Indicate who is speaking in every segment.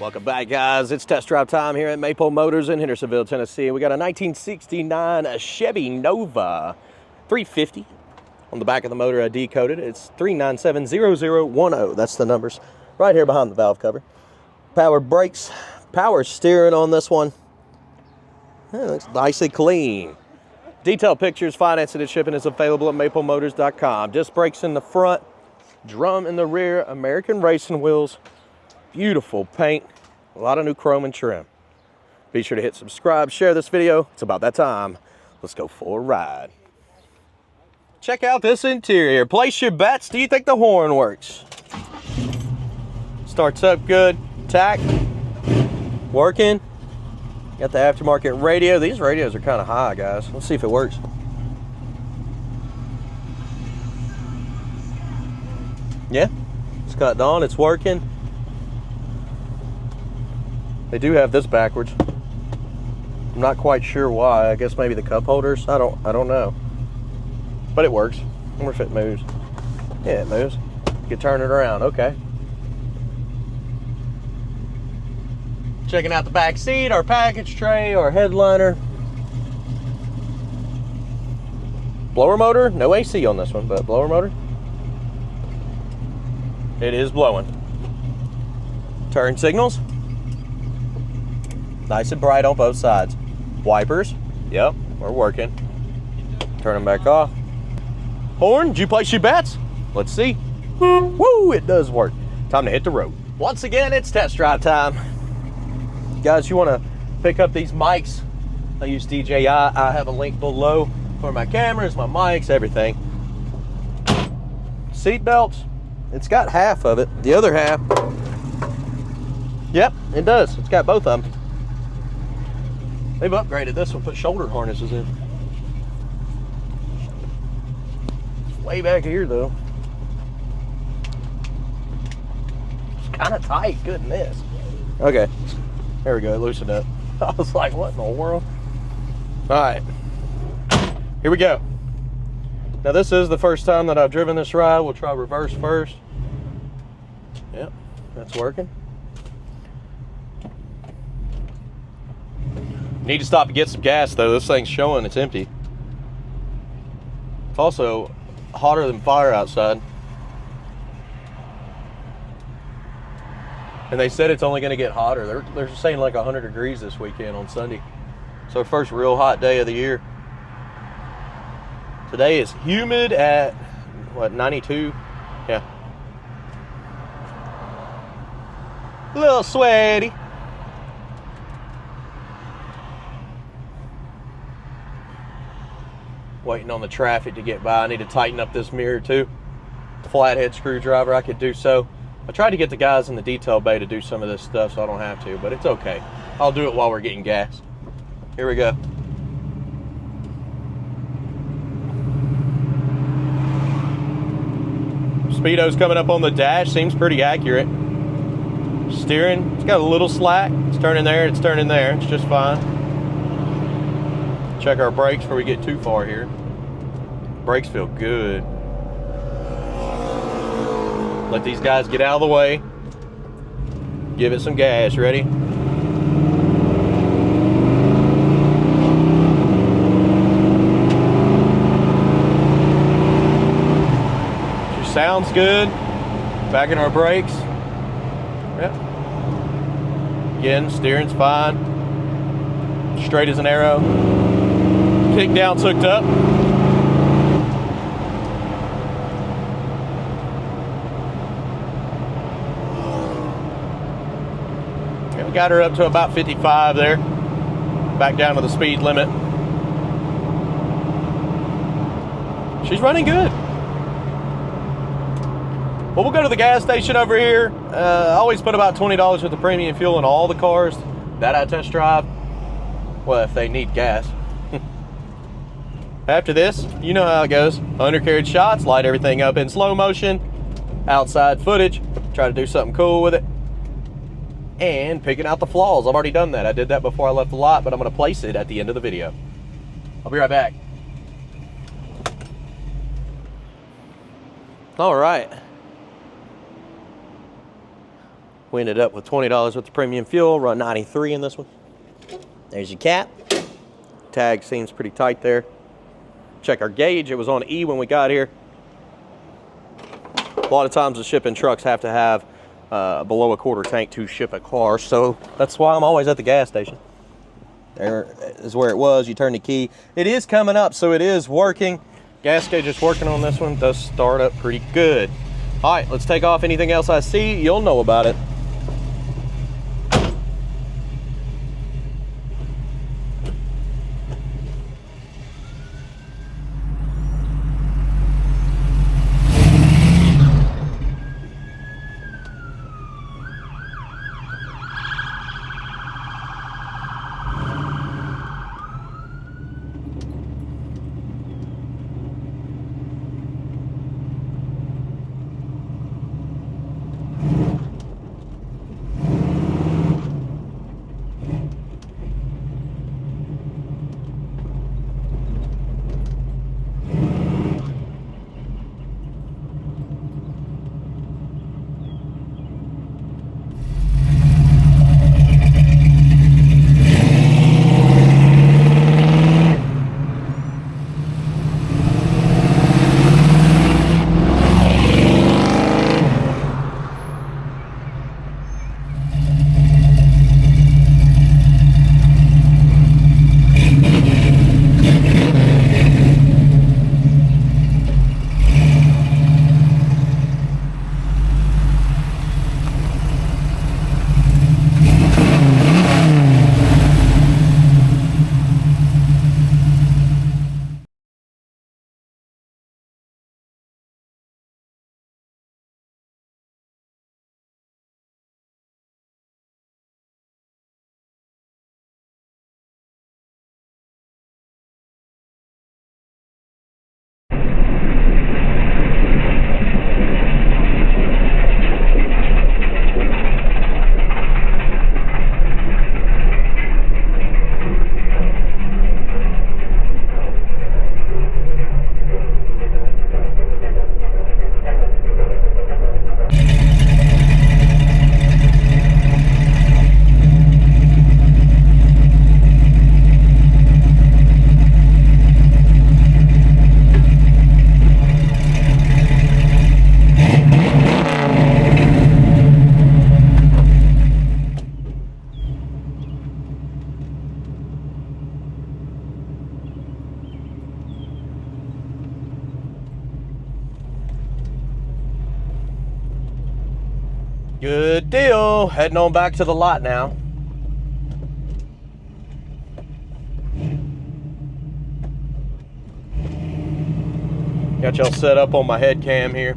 Speaker 1: Welcome back, guys. It's test drive time here at Maple Motors in Hendersonville, Tennessee. We got a 1969 Chevy Nova 350. On the back of the motor, I decoded it. It's 3970010. That's the numbers right here behind the valve cover. Power brakes, power steering on this one. Yeah, looks nicely clean. Detailed pictures, financing and shipping is available at maplemotors.com. Disc brakes in the front, drum in the rear, American racing wheels. Beautiful paint, a lot of new chrome and trim. Be sure to hit subscribe, share this video. It's about that time. Let's go for a ride. Check out this interior. Place your bets. Do you think the horn works? Starts up good. Tach working. Got the aftermarket radio. These radios are kind of high, guys. Let's see if it works. Yeah, it's cut on. It's working. They do have this backwards. I'm not quite sure why. I guess maybe the cup holders. I don't know. But it works. I wonder if it moves. Yeah, it moves. You can turn it around. Okay. Checking out the back seat, our package tray, our headliner. Blower motor. No AC on this one, but blower motor. It is blowing. Turn signals. Nice and bright on both sides. Wipers. Yep, we're working. Turn them back off. Horn, did you place your bets? Let's see. Woo, it does work. Time to hit the road. Once again, it's test drive time. Guys, you want to pick up these mics? I use DJI. I have a link below for my cameras, my mics, everything. Seat belts. It's got half of it. The other half. Yep, it does. It's got both of them. They've upgraded this one, put shoulder harnesses in. Way back here, though. It's kind of tight, goodness. Okay, there we go, it loosened up. I was like, what in the world? All right, here we go. Now, this is the first time that I've driven this ride. We'll try reverse first. Yep, that's working. Need to stop to get some gas, though. This thing's showing it's empty. It's also hotter than fire outside. And they said it's only going to get hotter. They're saying like 100 degrees this weekend on Sunday. So first real hot day of the year. Today is humid at, what, 92? Yeah. A little sweaty. Waiting on the traffic to get by. I need to tighten up this mirror too. Flathead screwdriver, I could do so. I tried to get the guys in the detail bay to do some of this stuff so I don't have to, but it's okay. I'll do it while we're getting gas. Here we go. Speedo's coming up on the dash, seems pretty accurate. Steering, it's got a little slack. It's turning there, it's turning there, it's just fine. Check our brakes before we get too far here. Brakes feel good. Let these guys get out of the way. Give it some gas. Ready? She sounds good. Back in our brakes. Yep. Again, steering's fine. Straight as an arrow. Kick down's hooked up. Okay, we got her up to about 55 there. Back down to the speed limit. She's running good. Well, we'll go to the gas station over here. I always put about $20 worth of premium fuel in all the cars that I test drive. Well, if they need gas. After this, you know how it goes. Undercarriage shots, light everything up in slow motion. Outside footage, try to do something cool with it. And picking out the flaws. I've already done that. I did that before I left the lot, but I'm going to place it at the end of the video. I'll be right back. All right. We ended up with $20 with the premium fuel, run 93 in this one. There's your cap. Tag seems pretty tight there. Check our gauge. It was on E when we got here. A lot of times the shipping trucks have to have below a quarter tank to ship a car, so that's why I'm always at the gas station. There is where it was. You turn the key. It is coming up, so it is working. Gas gauge is working on this one. Does start up pretty good. All right, let's take off. Anything else I see, you'll know about it. Good deal. Heading on back to the lot now. Got y'all set up on my head cam here.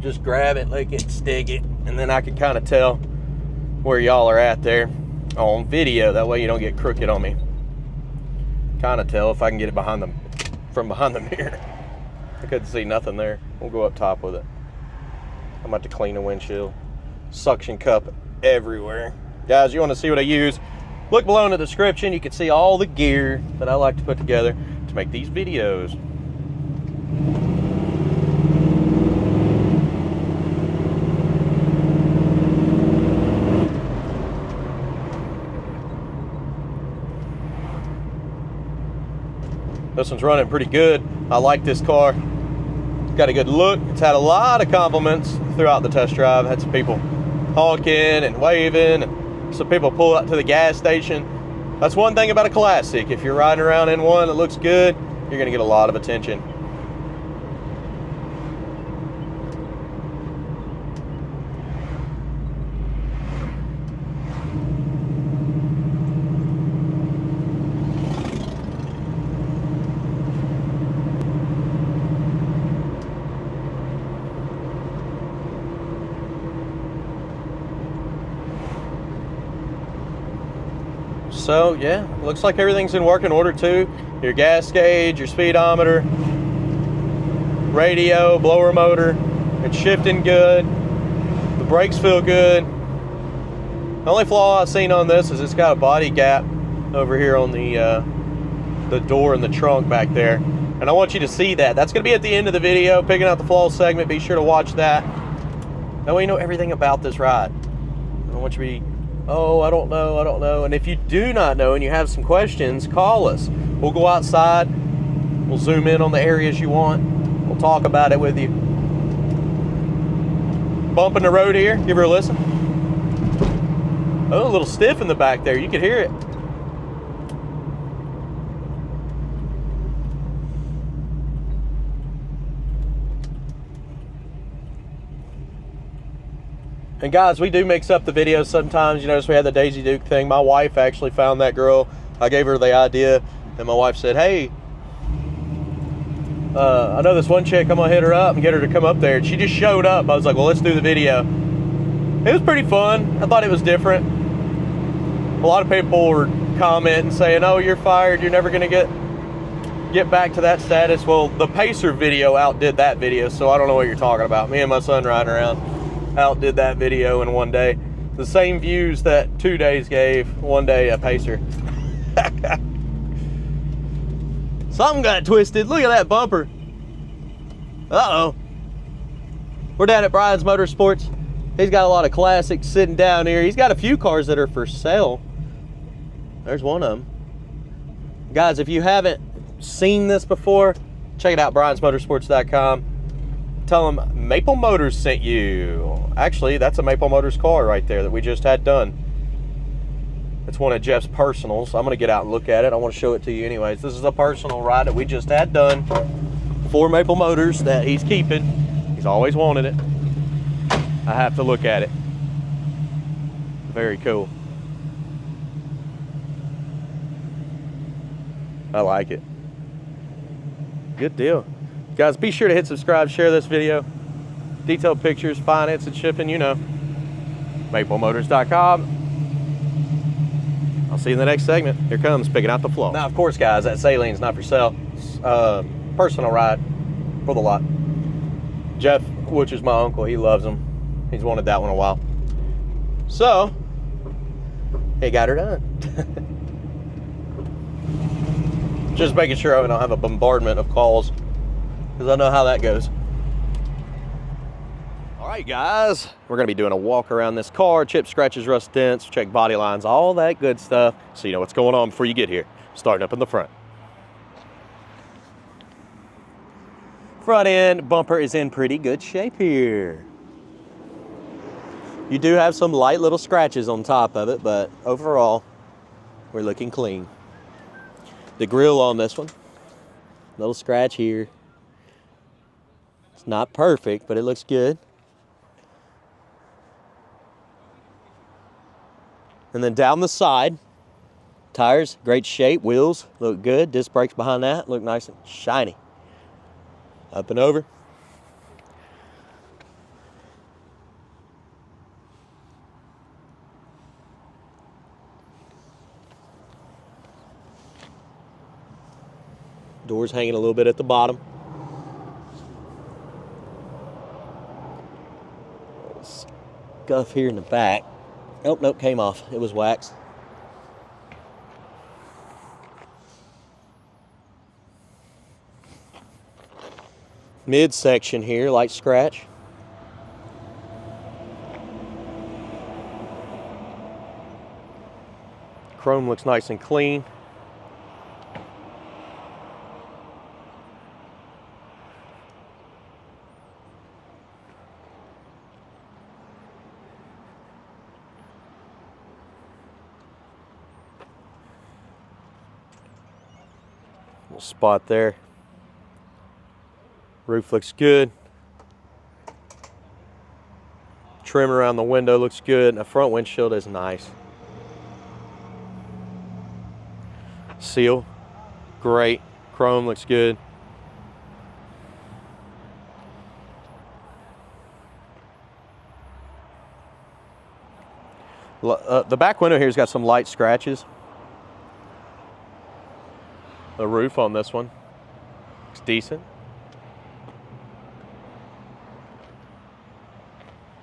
Speaker 1: Just grab it, lick it, stick it, and then I can kind of tell where y'all are at there on video. That way you don't get crooked on me. Kind of tell if I can get it behind them, from behind the mirror. I couldn't see nothing there. We'll go up top with it. I'm about to clean the windshield. Suction cup everywhere. Guys, you want to see what I use? Look below in the description. You can see all the gear that I like to put together to make these videos. This one's running pretty good. I like this car. It's got a good look. It's had a lot of compliments throughout the test drive. Had some people honking and waving, and some people pull up to the gas station. That's one thing about a classic. If you're riding around in one that looks good, you're gonna get a lot of attention. So yeah, looks like everything's in working order too. Your gas gauge, your speedometer, radio, blower motor, it's shifting good. The brakes feel good. The only flaw I've seen on this is it's got a body gap over here on the door and the trunk back there. And I want you to see that. That's gonna be at the end of the video, picking out the flaws segment. Be sure to watch that. That way you know everything about this ride. I don't want you to be, oh, I don't know. And if you do not know and you have some questions, call us. We'll go outside. We'll zoom in on the areas you want. We'll talk about it with you. Bump in the road here. Give her a listen. Oh, a little stiff in the back there. You can hear it. And guys, we do mix up the videos sometimes. You notice we had the Daisy Duke thing. My wife actually found that girl. I gave her the idea, and my wife said, hey, I know this one chick, I'm gonna hit her up and get her to come up there. And she just showed up. I was like, well, let's do the video. It was pretty fun. I thought it was different. A lot of people were commenting saying, oh, you're fired. You're never gonna get back to that status. Well, the Pacer video outdid that video, so I don't know what you're talking about. Me and my son riding around outdid that video in one day. The same views that 2 days gave, one day a Pacer. Something got twisted. Look at that bumper. Uh-oh. We're down at Brian's Motorsports. He's got a lot of classics sitting down here. He's got a few cars that are for sale. There's one of them. Guys, if you haven't seen this before, check it out, briansmotorsports.com. Tell them Maple Motors sent you. Actually, that's a Maple Motors car right there that we just had done. It's one of Jeff's personals. I'm going to get out and look at it. I want to show it to you anyways. This is a personal ride that we just had done for Maple Motors that he's keeping. He's always wanted it. I have to look at it. Very cool. I like it. Good deal. Guys, be sure to hit subscribe, share this video. Detailed pictures, finance and shipping, you know. MapleMotors.com. I'll see you in the next segment. Here comes picking out the flow. Now, of course, guys, that Saleen's not for sale. Personal ride for the lot. Jeff, which is my uncle, he loves them. He's wanted that one a while. So, he got her done. Just making sure I don't have a bombardment of calls, because I know how that goes. All right, guys, we're going to be doing a walk around this car. Chips, scratches, rust, dents, check body lines, all that good stuff, so you know what's going on before you get here. Starting up in the front. Front end bumper is in pretty good shape here. You do have some light little scratches on top of it, but overall, we're looking clean. The grill on this one, little scratch here. It's not perfect, but it looks good. And then down the side, tires, great shape, wheels look good. Disc brakes behind that look nice and shiny. Up and over. Doors hanging a little bit at the bottom. Scuff here in the back. Oh, nope, came off. It was wax. Midsection here, light scratch. Chrome looks nice and clean. Little spot there. Roof looks good. Trim around the window looks good. And the front windshield is nice. Seal, great. Chrome looks good. The back window here's got some light scratches. The roof on this one looks decent.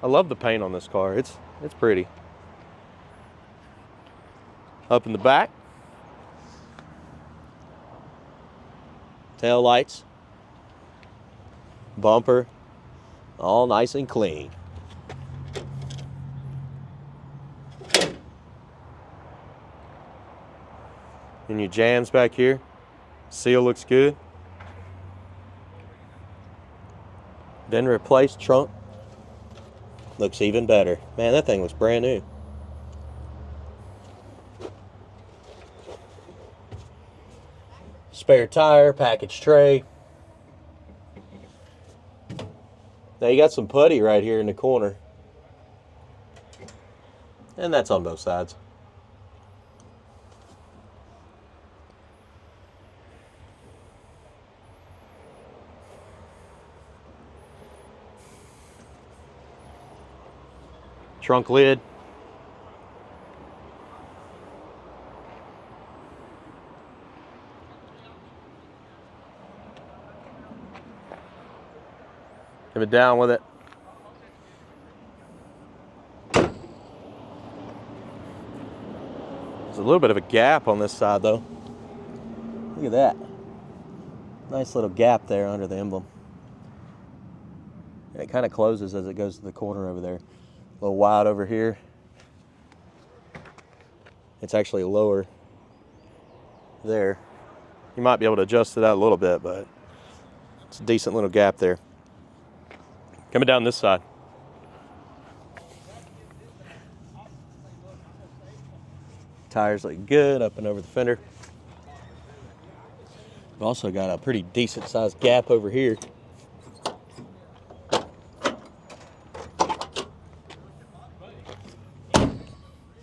Speaker 1: I love the paint on this car. It's pretty. Up in the back, tail lights, bumper, all nice and clean. And your jams back here. Seal looks good. Then replaced trunk. Looks even better. Man, that thing was brand new. Spare tire, package tray. Now you got some putty right here in the corner. And that's on both sides. Trunk lid. Give it down with it. There's a little bit of a gap on this side though. Look at that. Nice little gap there under the emblem. And it kind of closes as it goes to the corner over there. A little wide over here. It's actually lower there. You might be able to adjust it out a little bit, but it's a decent little gap there. Coming down this side. Tires look good up and over the fender. We've also got a pretty decent sized gap over here.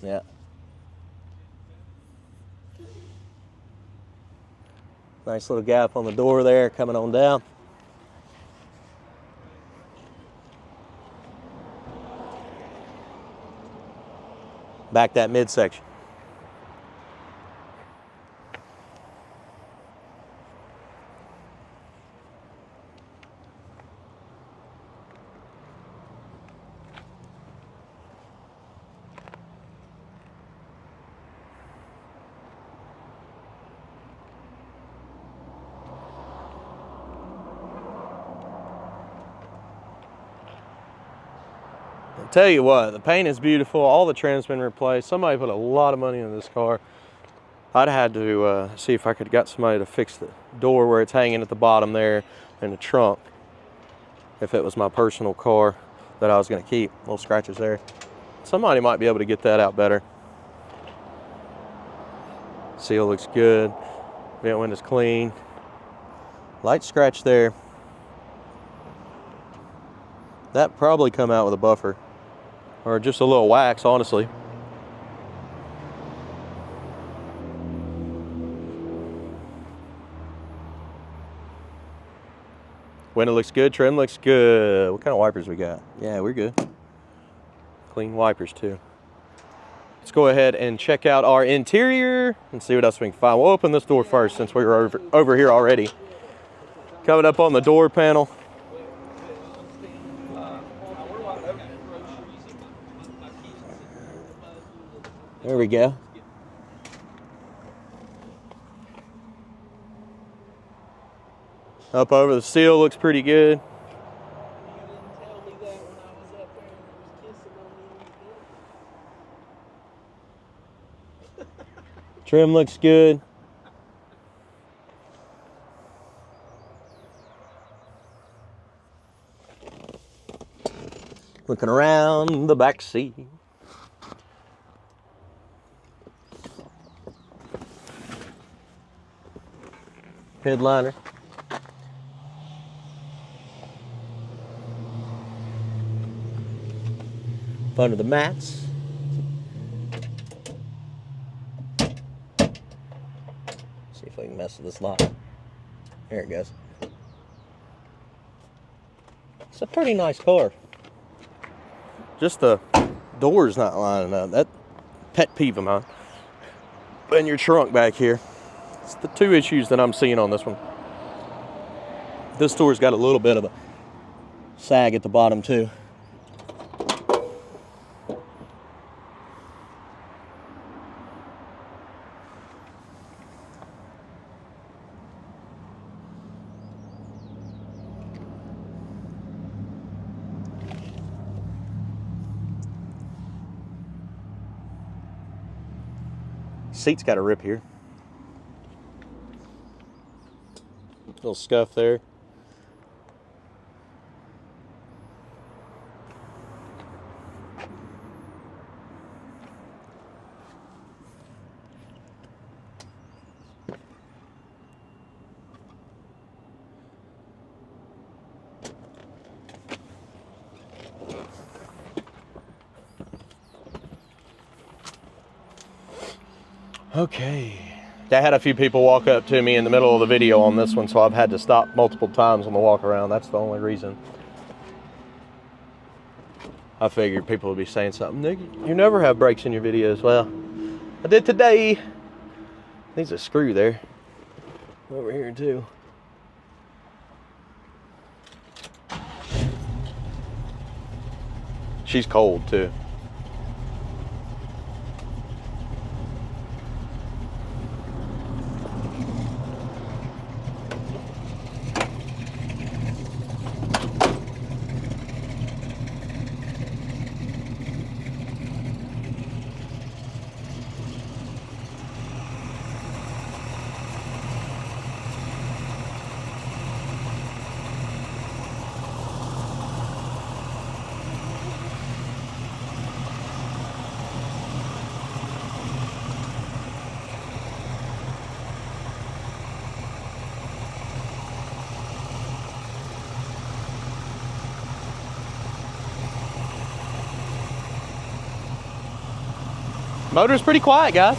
Speaker 1: Yeah. Nice little gap on the door there coming on down. Back that midsection. I'll tell you what, the paint is beautiful. All the trim's been replaced. Somebody put a lot of money into this car. I'd had to see if I could get somebody to fix the door where it's hanging at the bottom there in the trunk. If it was my personal car that I was going to keep. Little scratches there. Somebody might be able to get that out better. Seal looks good. Vent window's clean. Light scratch there. That probably come out with a buffer. Or just a little wax, honestly. Window looks good, trim looks good. What kind of wipers we got? Yeah, we're good. Clean wipers too. Let's go ahead and check out our interior and see what else we can find. We'll open this door first since we were over here already. Coming up on the door panel. There we go. Up over the seal looks pretty good. Trim looks good. Looking around the back seat. Headliner. Under the mats. See if we can mess with this lock. There it goes. It's a pretty nice car. Just the door's not lining up. That pet peeve of mine. And your trunk back here. It's the two issues that I'm seeing on this one. This door's got a little bit of a sag at the bottom too. Seat's got a rip here. Little scuff there. Okay. I had a few people walk up to me in the middle of the video on this one, so I've had to stop multiple times on the walk around. That's the only reason. I figured people would be saying something. Nick, you never have brakes in your videos. Well, I did today. There's a screw there. Over here too. She's cold too. Motor's pretty quiet, guys.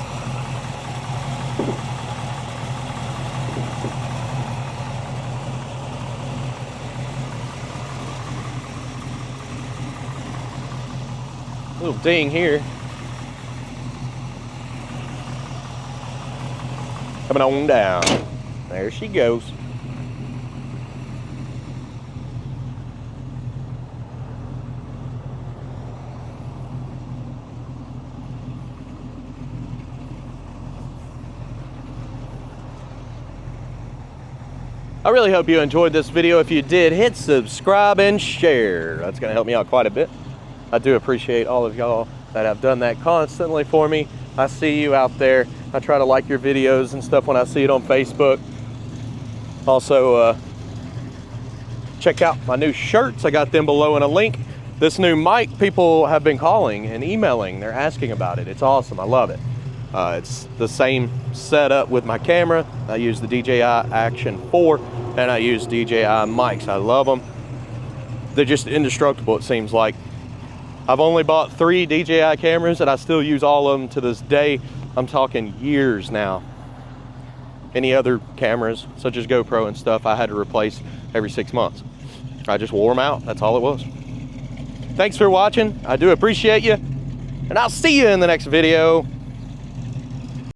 Speaker 1: Little ding here. Coming on down. There she goes. I really hope you enjoyed this video. If you did, hit subscribe and share. That's gonna help me out quite a bit. I do appreciate all of y'all that have done that constantly for me. I see you out there. I try to like your videos and stuff when I see it on Facebook. Also, check out my new shirts. I got them below in a link. This new mic, people have been calling and emailing. They're asking about it. It's awesome, I love it. It's the same setup with my camera. I use the DJI Action 4 and I use DJI mics. I love them. They're just indestructible, it seems like. I've only bought 3 DJI cameras and I still use all of them to this day. I'm talking years now. Any other cameras, such as GoPro and stuff, I had to replace every 6 months. I just wore them out, that's all it was. Thanks for watching, I do appreciate you, and I'll see you in the next video.